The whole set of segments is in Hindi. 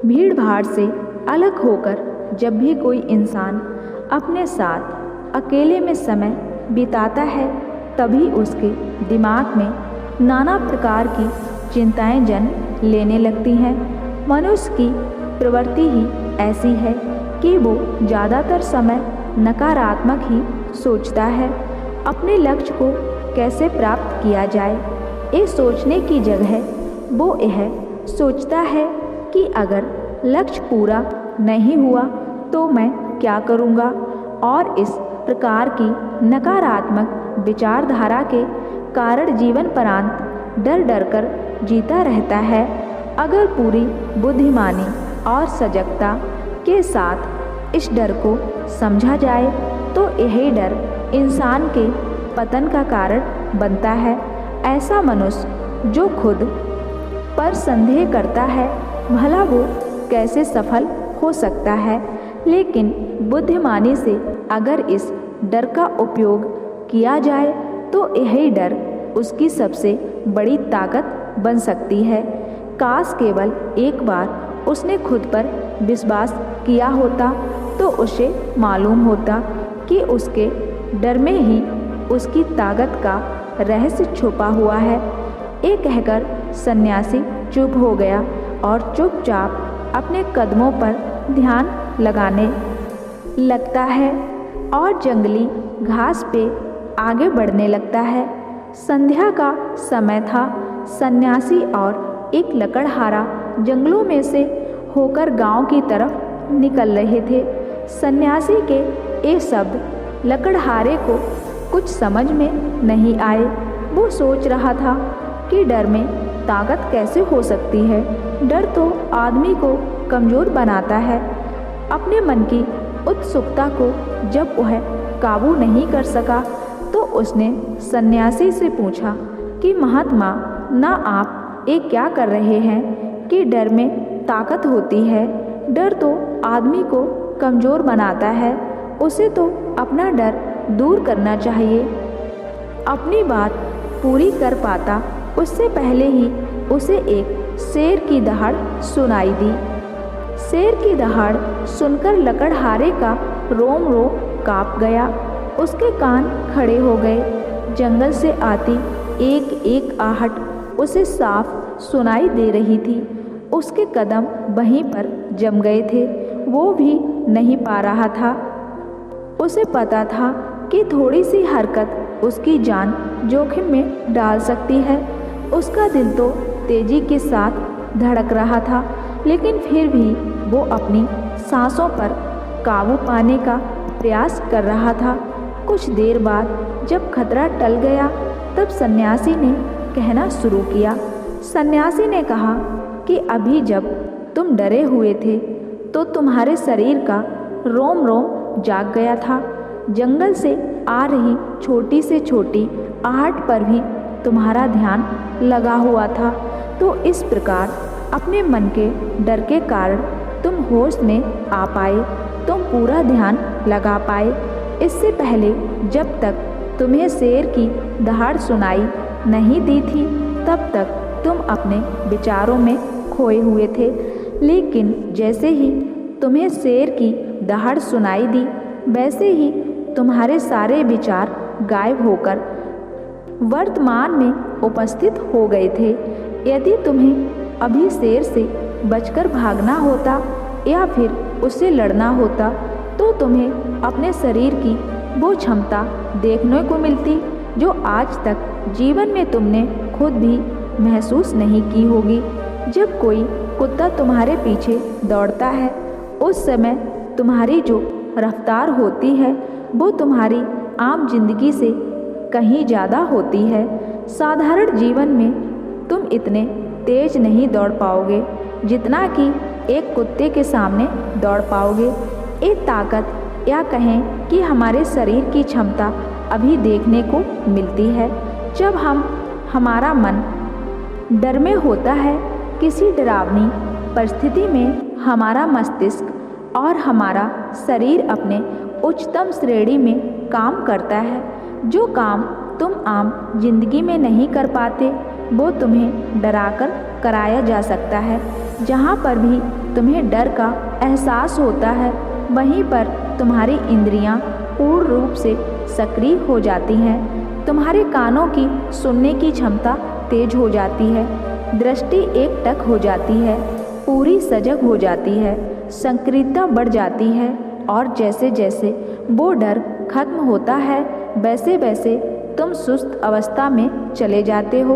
भीड़ भाड़ से अलग होकर जब भी कोई इंसान अपने साथ अकेले में समय बिताता है, तभी उसके दिमाग में नाना प्रकार की चिंताएं जन्म लेने लगती हैं। मनुष्य की प्रवृत्ति ही ऐसी है कि वो ज़्यादातर समय नकारात्मक ही सोचता है। अपने लक्ष्य को कैसे प्राप्त किया जाए, ये सोचने की जगह वो यह सोचता है कि अगर लक्ष्य पूरा नहीं हुआ तो मैं क्या करूँगा, और इस प्रकार की नकारात्मक विचारधारा के कारण जीवन परांत डर डर कर जीता रहता है। अगर पूरी बुद्धिमानी और सजगता के साथ इस डर को समझा जाए तो यही डर इंसान के पतन का कारण बनता है। ऐसा मनुष्य जो खुद पर संदेह करता है, भला वो कैसे सफल हो सकता है। लेकिन बुद्धिमानी से अगर इस डर का उपयोग किया जाए तो यही डर उसकी सबसे बड़ी ताकत बन सकती है। काश केवल एक बार उसने खुद पर विश्वास किया होता तो उसे मालूम होता कि उसके डर में ही उसकी ताकत का रहस्य छुपा हुआ है। ये कहकर सन्यासी चुप हो गया और चुपचाप अपने कदमों पर ध्यान लगाने लगता है और जंगली घास पे आगे बढ़ने लगता है। संध्या का समय था। सन्यासी और एक लकड़हारा जंगलों में से होकर गांव की तरफ निकल रहे थे। सन्यासी के ये शब्द लकड़हारे को कुछ समझ में नहीं आए। वो सोच रहा था कि डर में ताकत कैसे हो सकती है। डर तो आदमी को कमज़ोर बनाता है। अपने मन की उत्सुकता को जब वह काबू नहीं कर सका तो उसने सन्यासी से पूछा कि महात्मा, ना आप ये क्या कर रहे हैं कि डर में ताकत होती है। डर तो आदमी को कमज़ोर बनाता है, उसे तो अपना डर दूर करना चाहिए। अपनी बात पूरी कर पाता उससे पहले ही उसे एक शेर की दहाड़ सुनाई दी। शेर की दहाड़ सुनकर लकड़हारे का रोम रोम काँप गया। उसके कान खड़े हो गए। जंगल से आती एक एक आहट उसे साफ सुनाई दे रही थी। उसके कदम वहीं पर जम गए थे। वो भी नहीं पा रहा था। उसे पता था कि थोड़ी सी हरकत उसकी जान जोखिम में डाल सकती है। उसका दिल तो तेजी के साथ धड़क रहा था, लेकिन फिर भी वो अपनी सांसों पर काबू पाने का प्रयास कर रहा था। कुछ देर बाद जब खतरा टल गया तब सन्यासी ने कहना शुरू किया। सन्यासी ने कहा कि अभी जब तुम डरे हुए थे तो तुम्हारे शरीर का रोम रोम जाग गया था। जंगल से आ रही छोटी से छोटी आहट पर भी तुम्हारा ध्यान लगा हुआ था। तो इस प्रकार अपने मन के डर के कारण तुम होश में आ पाए, तुम पूरा ध्यान लगा पाए। इससे पहले जब तक तुम्हें शेर की दहाड़ सुनाई नहीं दी थी तब तक तुम अपने विचारों में खोए हुए थे, लेकिन जैसे ही तुम्हें शेर की दहाड़ सुनाई दी वैसे ही तुम्हारे सारे विचार गायब होकर वर्तमान में उपस्थित हो गए थे। यदि तुम्हें अभी शेर से बचकर भागना होता या फिर उससे लड़ना होता तो तुम्हें अपने शरीर की वो क्षमता देखने को मिलती जो आज तक जीवन में तुमने खुद भी महसूस नहीं की होगी। जब कोई कुत्ता तुम्हारे पीछे दौड़ता है उस समय तुम्हारी जो रफ्तार होती है वो तुम्हारी आम जिंदगी से कहीं ज़्यादा होती है। साधारण जीवन में तुम इतने तेज नहीं दौड़ पाओगे जितना कि एक कुत्ते के सामने दौड़ पाओगे। एक ताकत या कहें कि हमारे शरीर की क्षमता अभी देखने को मिलती है जब हमारा मन डर में होता है। किसी डरावनी परिस्थिति में हमारा मस्तिष्क और हमारा शरीर अपने उच्चतम श्रेणी में काम करता है। जो काम तुम आम जिंदगी में नहीं कर पाते वो तुम्हें डराकर कराया जा सकता है। जहाँ पर भी तुम्हें डर का एहसास होता है, वहीं पर तुम्हारी इंद्रियां पूर्ण रूप से सक्रिय हो जाती हैं। तुम्हारे कानों की सुनने की क्षमता तेज हो जाती है, दृष्टि एकटक हो जाती है, पूरी सजग हो जाती है, सक्रियता बढ़ जाती है और जैसे जैसे वो डर खत्म होता है वैसे वैसे तुम सुस्त अवस्था में चले जाते हो।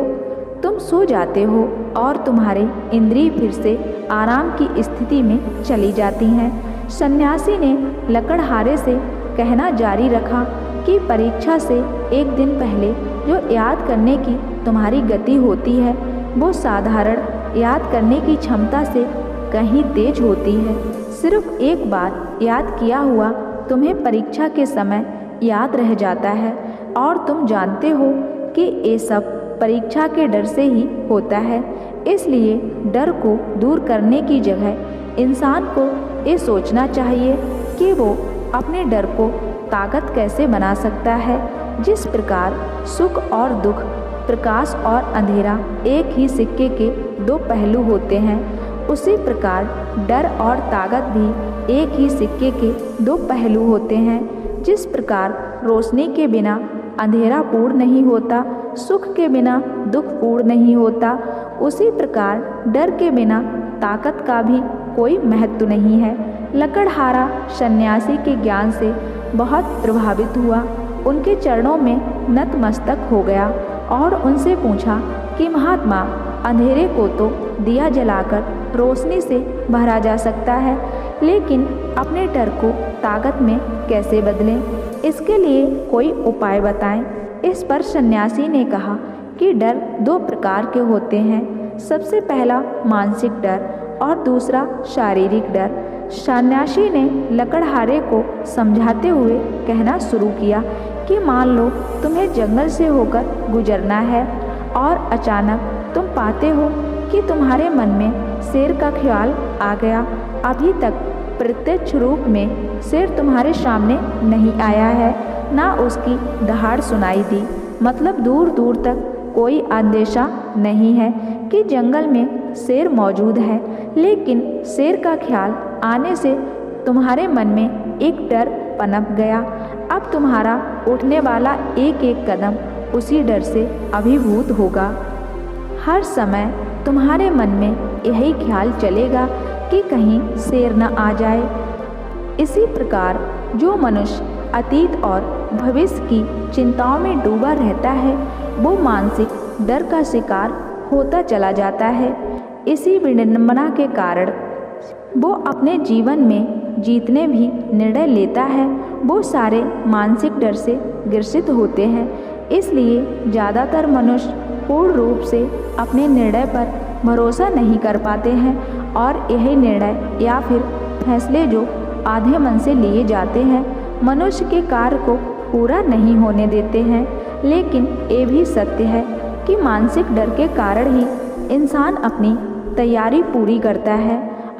तुम सो जाते हो और तुम्हारे इंद्रिय फिर से आराम की स्थिति में चली जाती हैं। सन्यासी ने लकड़हारे से कहना जारी रखा कि परीक्षा से एक दिन पहले जो याद करने की तुम्हारी गति होती है वो साधारण याद करने की क्षमता से कहीं तेज होती है। सिर्फ एक बार याद किया हुआ तुम्हें परीक्षा के समय याद रह जाता है और तुम जानते हो कि ये सब परीक्षा के डर से ही होता है। इसलिए डर को दूर करने की जगह इंसान को ये सोचना चाहिए कि वो अपने डर को ताकत कैसे बना सकता है। जिस प्रकार सुख और दुख, प्रकाश और अंधेरा एक ही सिक्के के दो पहलू होते हैं, उसी प्रकार डर और ताकत भी एक ही सिक्के के दो पहलू होते हैं। जिस प्रकार रोशनी के बिना अंधेरा पूर्ण नहीं होता, सुख के बिना दुख पूर्ण नहीं होता, उसी प्रकार डर के बिना ताकत का भी कोई महत्व नहीं है। लकड़हारा सन्यासी के ज्ञान से बहुत प्रभावित हुआ, उनके चरणों में नतमस्तक हो गया और उनसे पूछा कि महात्मा, अंधेरे को तो दिया जलाकर रोशनी से भरा जा सकता है, लेकिन अपने डर को ताकत में कैसे बदलें? इसके लिए कोई उपाय बताएं। इस पर सन्यासी ने कहा कि डर दो प्रकार के होते हैं, सबसे पहला मानसिक डर और दूसरा शारीरिक डर। सन्यासी ने लकड़हारे को समझाते हुए कहना शुरू किया कि मान लो तुम्हें जंगल से होकर गुजरना है और अचानक तुम पाते हो कि तुम्हारे मन में शेर का ख्याल आ गया। अभी तक प्रत्यक्ष रूप में शेर तुम्हारे सामने नहीं आया है, ना उसकी दहाड़ सुनाई दी, मतलब दूर दूर तक कोई अंदेशा नहीं है कि जंगल में शेर मौजूद है, लेकिन शेर का ख्याल आने से तुम्हारे मन में एक डर पनप गया। अब तुम्हारा उठने वाला एक एक कदम उसी डर से अभिभूत होगा। हर समय तुम्हारे मन में यही ख्याल चलेगा कि कहीं शेर न आ जाए। इसी प्रकार जो मनुष्य अतीत और भविष्य की चिंताओं में डूबा रहता है वो मानसिक डर का शिकार होता चला जाता है। इसी विडंबना के कारण वो अपने जीवन में जितने भी निर्णय लेता है वो सारे मानसिक डर से ग्रसित होते हैं। इसलिए ज़्यादातर मनुष्य पूर्ण रूप से अपने निर्णय पर भरोसा नहीं कर पाते हैं और यही निर्णय या फिर फैसले जो आधे मन से लिए जाते हैं मनुष्य के कार्य को पूरा नहीं होने देते हैं। लेकिन ये भी सत्य है कि मानसिक डर के कारण ही इंसान अपनी तैयारी पूरी करता है।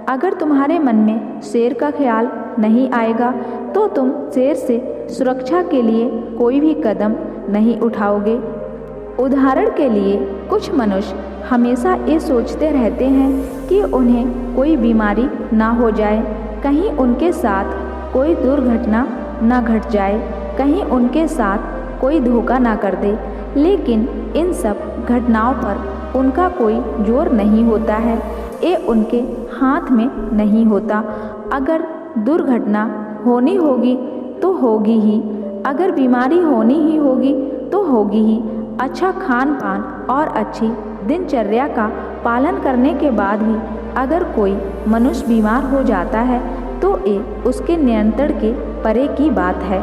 अगर तुम्हारे मन में शेर का ख्याल नहीं आएगा तो तुम शेर से सुरक्षा के लिए कोई भी कदम नहीं उठाओगे। उदाहरण के लिए कुछ मनुष्य हमेशा ये सोचते रहते हैं कि उन्हें कोई बीमारी ना हो जाए, कहीं उनके साथ कोई दुर्घटना ना घट जाए, कहीं उनके साथ कोई धोखा ना कर दे, लेकिन इन सब घटनाओं पर उनका कोई जोर नहीं होता है, ये उनके हाथ में नहीं होता। अगर दुर्घटना होनी होगी तो होगी ही, अगर बीमारी होनी ही होगी तो होगी ही। अच्छा खान पान और अच्छी दिनचर्या का पालन करने के बाद भी अगर कोई मनुष्य बीमार हो जाता है तो ये उसके नियंत्रण के परे की बात है।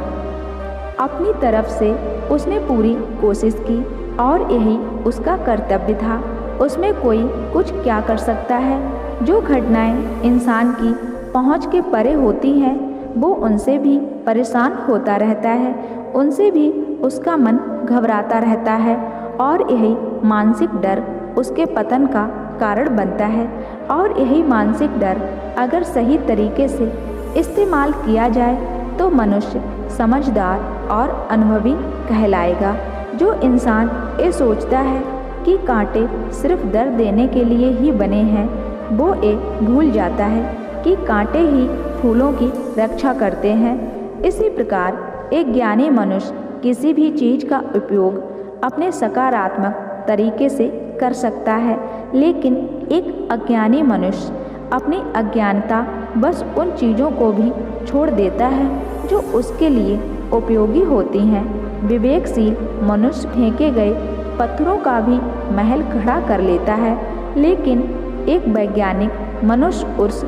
अपनी तरफ से उसने पूरी कोशिश की और यही उसका कर्तव्य था। उसमें कोई कुछ क्या कर सकता है। जो घटनाएं इंसान की पहुंच के परे होती हैं वो उनसे भी परेशान होता रहता है, उनसे भी उसका मन घबराता रहता है और यही मानसिक डर उसके पतन का कारण बनता है। और यही मानसिक डर अगर सही तरीके से इस्तेमाल किया जाए तो मनुष्य समझदार और अनुभवी कहलाएगा। जो इंसान ये सोचता है कि कांटे सिर्फ दर्द देने के लिए ही बने हैं, वो भूल जाता है कि कांटे ही फूलों की रक्षा करते हैं। इसी प्रकार एक ज्ञानी मनुष्य किसी भी चीज़ का उपयोग अपने सकारात्मक तरीके से कर सकता है, लेकिन एक अज्ञानी मनुष्य अपनी अज्ञानता बस उन चीज़ों को भी छोड़ देता है जो उसके लिए उपयोगी होती हैं। विवेकशील मनुष्य फेंके गए पत्थरों का भी महल खड़ा कर लेता है, लेकिन एक वैज्ञानिक मनुष्य उस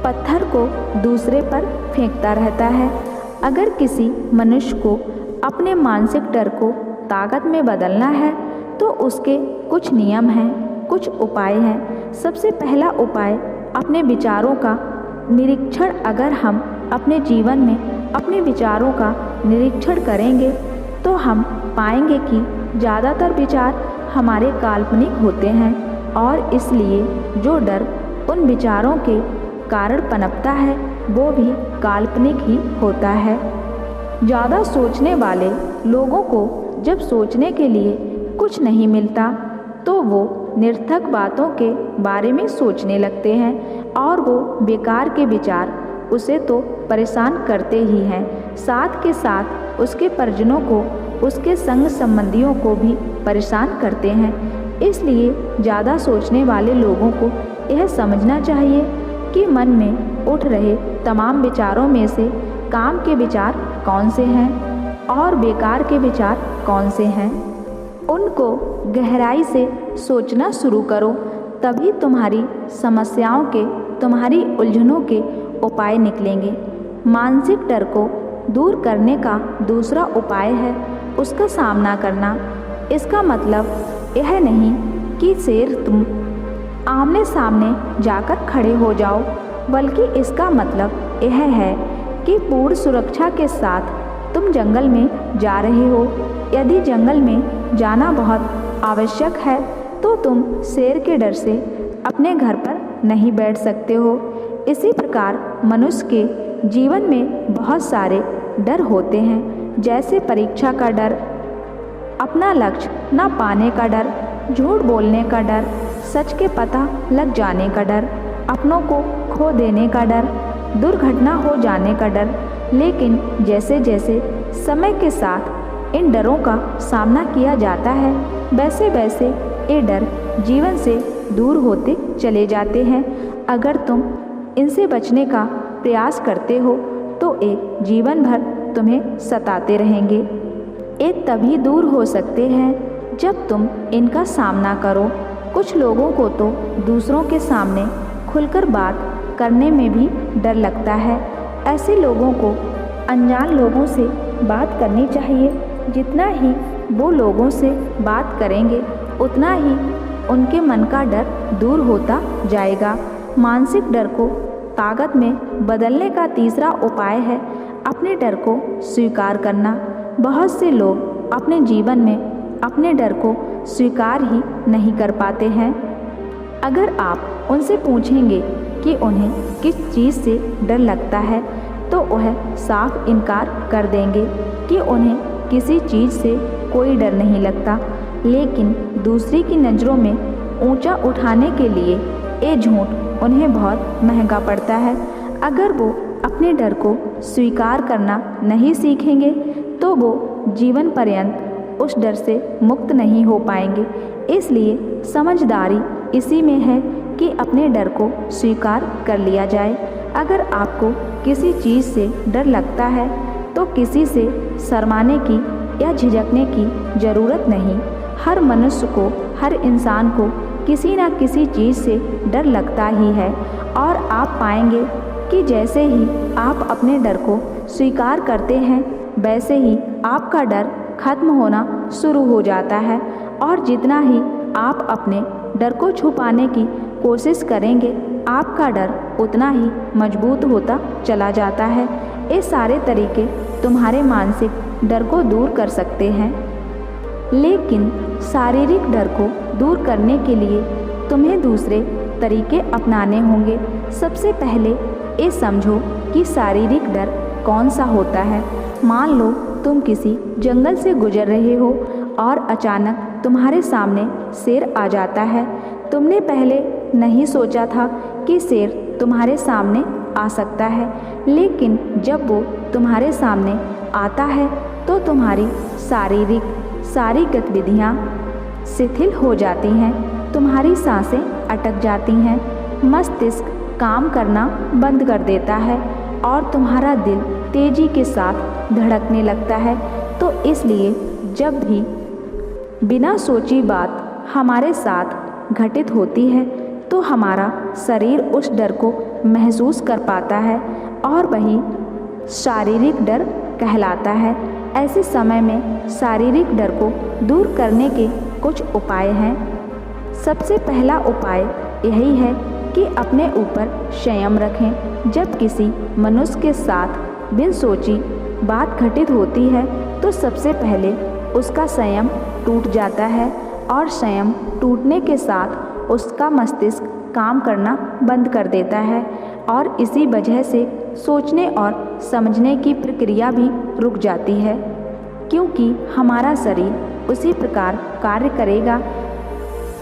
पत्थर को दूसरे पर फेंकता रहता है। अगर किसी मनुष्य को अपने मानसिक डर को ताकत में बदलना है तो उसके कुछ नियम हैं, कुछ उपाय हैं। सबसे पहला उपाय अपने विचारों का निरीक्षण। अगर हम अपने जीवन में अपने विचारों का निरीक्षण करेंगे तो हम पाएंगे कि ज़्यादातर विचार हमारे काल्पनिक होते हैं और इसलिए जो डर उन विचारों के कारण पनपता है वो भी काल्पनिक ही होता है। ज़्यादा सोचने वाले लोगों को जब सोचने के लिए कुछ नहीं मिलता तो वो निरर्थक बातों के बारे में सोचने लगते हैं और वो बेकार के विचार उसे तो परेशान करते ही हैं, साथ के साथ उसके परिजनों को, उसके संग संबंधियों को भी परेशान करते हैं। इसलिए ज़्यादा सोचने वाले लोगों को यह समझना चाहिए कि मन में उठ रहे तमाम विचारों में से काम के विचार कौन से हैं और बेकार के विचार कौन से हैं। उनको गहराई से सोचना शुरू करो, तभी तुम्हारी समस्याओं के, तुम्हारी उलझनों के उपाय निकलेंगे। मानसिक डर को दूर करने का दूसरा उपाय है उसका सामना करना। इसका मतलब यह नहीं कि शेर तुम आमने सामने जाकर खड़े हो जाओ, बल्कि इसका मतलब यह है कि पूर्ण सुरक्षा के साथ तुम जंगल में जा रहे हो। यदि जंगल में जाना बहुत आवश्यक है तो तुम शेर के डर से अपने घर पर नहीं बैठ सकते हो। इसी प्रकार मनुष्य के जीवन में बहुत सारे डर होते हैं, जैसे परीक्षा का डर, अपना लक्ष्य न पाने का डर, झूठ बोलने का डर, सच के पता लग जाने का डर, अपनों को खो देने का डर, दुर्घटना हो जाने का डर। लेकिन जैसे जैसे समय के साथ इन डरों का सामना किया जाता है वैसे वैसे ये डर जीवन से दूर होते चले जाते हैं। अगर तुम इनसे बचने का प्रयास करते हो तो ये जीवन भर तुम्हें सताते रहेंगे। ये तभी दूर हो सकते हैं जब तुम इनका सामना करो। कुछ लोगों को तो दूसरों के सामने खुलकर बात करने में भी डर लगता है। ऐसे लोगों को अनजान लोगों से बात करनी चाहिए। जितना ही वो लोगों से बात करेंगे उतना ही उनके मन का डर दूर होता जाएगा। मानसिक डर को ताकत में बदलने का तीसरा उपाय है अपने डर को स्वीकार करना। बहुत से लोग अपने जीवन में अपने डर को स्वीकार ही नहीं कर पाते हैं। अगर आप उनसे पूछेंगे कि उन्हें किस चीज़ से डर लगता है तो वह साफ इनकार कर देंगे कि उन्हें किसी चीज़ से कोई डर नहीं लगता। लेकिन दूसरी की नज़रों में ऊंचा उठाने के लिए ये झूठ उन्हें बहुत महंगा पड़ता है। अगर वो अपने डर को स्वीकार करना नहीं सीखेंगे तो वो जीवन पर्यंत उस डर से मुक्त नहीं हो पाएंगे। इसलिए समझदारी इसी में है कि अपने डर को स्वीकार कर लिया जाए। अगर आपको किसी चीज़ से डर लगता है तो किसी से शर्माने की या झिझकने की ज़रूरत नहीं। हर मनुष्य को, हर इंसान को किसी न किसी चीज़ से डर लगता ही है और आप पाएंगे कि जैसे ही आप अपने डर को स्वीकार करते हैं वैसे ही आपका डर खत्म होना शुरू हो जाता है और जितना ही आप अपने डर को छुपाने की कोशिश करेंगे आपका डर उतना ही मजबूत होता चला जाता है। ये सारे तरीके तुम्हारे मानसिक डर को दूर कर सकते हैं, लेकिन शारीरिक डर को दूर करने के लिए तुम्हें दूसरे तरीके अपनाने होंगे। सबसे पहले ये समझो कि शारीरिक डर कौन सा होता है। मान लो तुम किसी जंगल से गुजर रहे हो और अचानक तुम्हारे सामने शेर आ जाता है। तुमने पहले नहीं सोचा था कि शेर तुम्हारे सामने आ सकता है, लेकिन जब वो तुम्हारे सामने आता है तो तुम्हारी सारी गतिविधियाँ शिथिल हो जाती हैं, तुम्हारी सांसें अटक जाती हैं, मस्तिष्क काम करना बंद कर देता है और तुम्हारा दिल तेजी के साथ धड़कने लगता है। तो इसलिए जब भी बिना सोची बात हमारे साथ घटित होती है तो हमारा शरीर उस डर को महसूस कर पाता है और वही शारीरिक डर कहलाता है। ऐसे समय में शारीरिक डर को दूर करने के कुछ उपाय हैं। सबसे पहला उपाय यही है कि अपने ऊपर संयम रखें। जब किसी मनुष्य के साथ बिन सोची बात घटित होती है तो सबसे पहले उसका संयम टूट जाता है और संयम टूटने के साथ उसका मस्तिष्क काम करना बंद कर देता है और इसी वजह से सोचने और समझने की प्रक्रिया भी रुक जाती है, क्योंकि हमारा शरीर उसी प्रकार कार्य करेगा।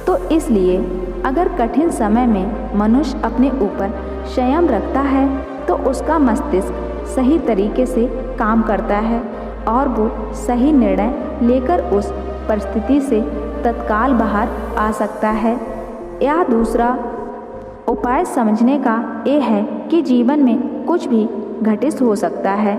तो इसलिए अगर कठिन समय में मनुष्य अपने ऊपर संयम रखता है तो उसका मस्तिष्क सही तरीके से काम करता है और वो सही निर्णय लेकर उस परिस्थिति से तत्काल बाहर आ सकता है। या दूसरा उपाय समझने का ये है कि जीवन में कुछ भी घटित हो सकता है।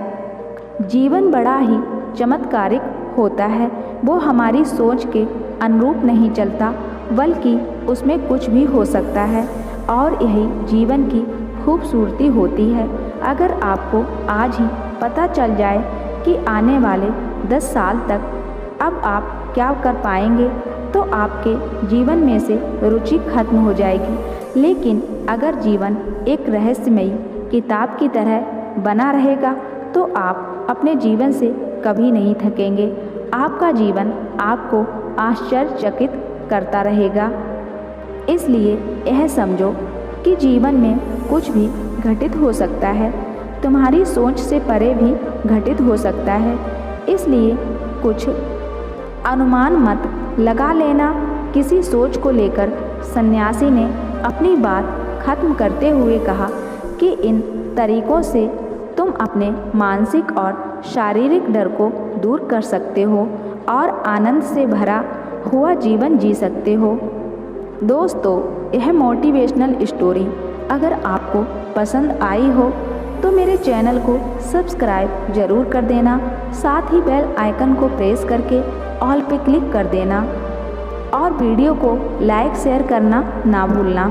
जीवन बड़ा ही चमत्कारिक होता है, वो हमारी सोच के अनुरूप नहीं चलता, बल्कि उसमें कुछ भी हो सकता है और यही जीवन की खूबसूरती होती है। अगर आपको आज ही पता चल जाए कि आने वाले 10 साल तक अब आप क्या कर पाएंगे तो आपके जीवन में से रुचि खत्म हो जाएगी। लेकिन अगर जीवन एक रहस्यमयी किताब की तरह बना रहेगा तो आप अपने जीवन से कभी नहीं थकेंगे। आपका जीवन आपको आश्चर्यचकित करता रहेगा। इसलिए यह समझो कि जीवन में कुछ भी घटित हो सकता है, तुम्हारी सोच से परे भी घटित हो सकता है। इसलिए कुछ अनुमान मत लगा लेना। किसी सोच को लेकर सन्यासी ने अपनी बात खत्म करते हुए कहा कि इन तरीकों से तुम अपने मानसिक और शारीरिक डर को दूर कर सकते हो और आनंद से भरा हुआ जीवन जी सकते हो। दोस्तों, यह मोटिवेशनल स्टोरी अगर आपको पसंद आई हो तो मेरे चैनल को सब्सक्राइब ज़रूर कर देना, साथ ही बेल आइकन को प्रेस करके ऑल पे क्लिक कर देना और वीडियो को लाइक शेयर करना ना भूलना।